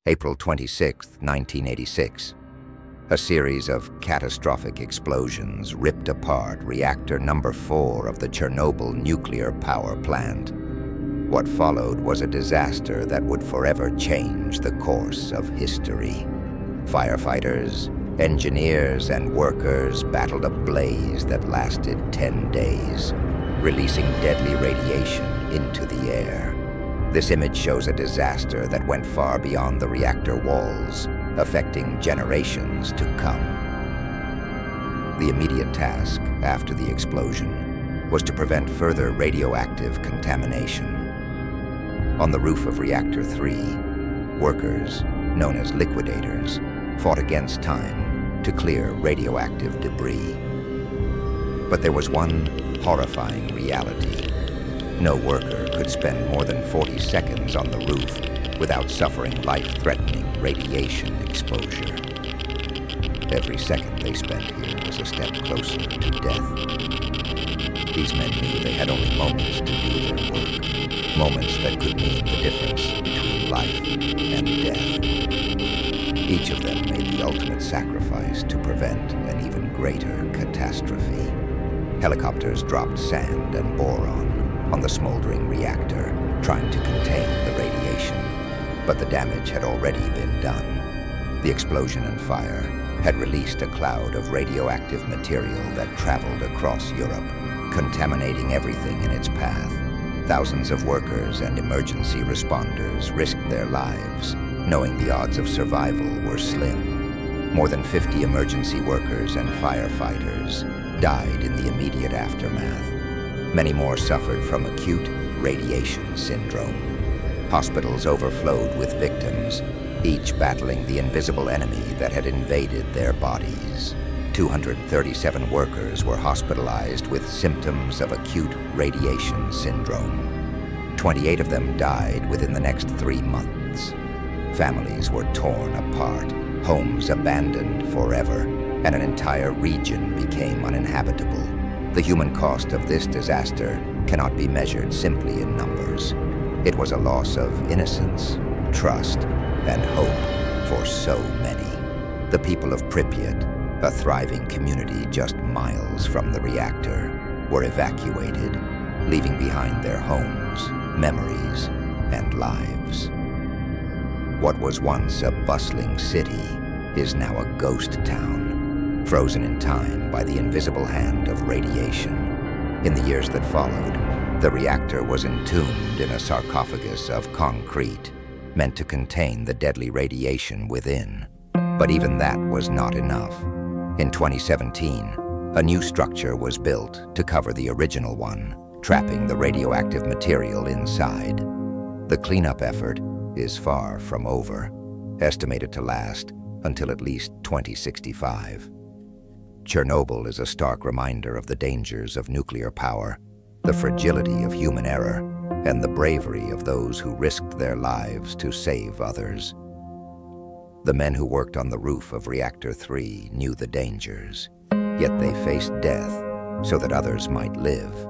April 26, 1986. A series of catastrophic explosions ripped apart reactor number 4 of the Chernobyl nuclear power plant. What followed was a disaster that would forever change the course of history. Firefighters, engineers, and workers battled a blaze that lasted 10 days, releasing deadly radiation into the air. This image shows a disaster that went far beyond the reactor walls, affecting generations to come. The immediate task after the explosion was to prevent further radioactive contamination. On the roof of Reactor 3, workers, known as liquidators, fought against time to clear radioactive debris. But there was one horrifying reality. No worker could spend more than 40 seconds on the roof without suffering life-threatening radiation exposure. Every second they spent here was a step closer to death. These men knew they had only moments to do their work, moments that could mean the difference between life and death. Each of them made the ultimate sacrifice to prevent an even greater catastrophe. Helicopters dropped sand and boron on the smoldering reactor, trying to contain the radiation. But the damage had already been done. The explosion and fire had released a cloud of radioactive material that traveled across Europe, contaminating everything in its path. Thousands of workers and emergency responders risked their lives, knowing the odds of survival were slim. More than 50 emergency workers and firefighters died in the immediate aftermath. Many more suffered from acute radiation syndrome. Hospitals overflowed with victims, each battling the invisible enemy that had invaded their bodies. 237 workers were hospitalized with symptoms of acute radiation syndrome. 28 of them died within the next 3 months. Families were torn apart, homes abandoned forever, and an entire region became uninhabitable. The human cost of this disaster cannot be measured simply in numbers. It was a loss of innocence, trust, and hope for so many. The people of Pripyat, a thriving community just miles from the reactor, were evacuated, leaving behind their homes, memories, and lives. What was once a bustling city is now a ghost town, frozen in time by the invisible hand of radiation. In the years that followed, the reactor was entombed in a sarcophagus of concrete, meant to contain the deadly radiation within. But even that was not enough. In 2017, a new structure was built to cover the original one, trapping the radioactive material inside. The cleanup effort is far from over, estimated to last until at least 2065. Chernobyl is a stark reminder of the dangers of nuclear power, the fragility of human error, and the bravery of those who risked their lives to save others. The men who worked on the roof of Reactor 3 knew the dangers, yet they faced death so that others might live.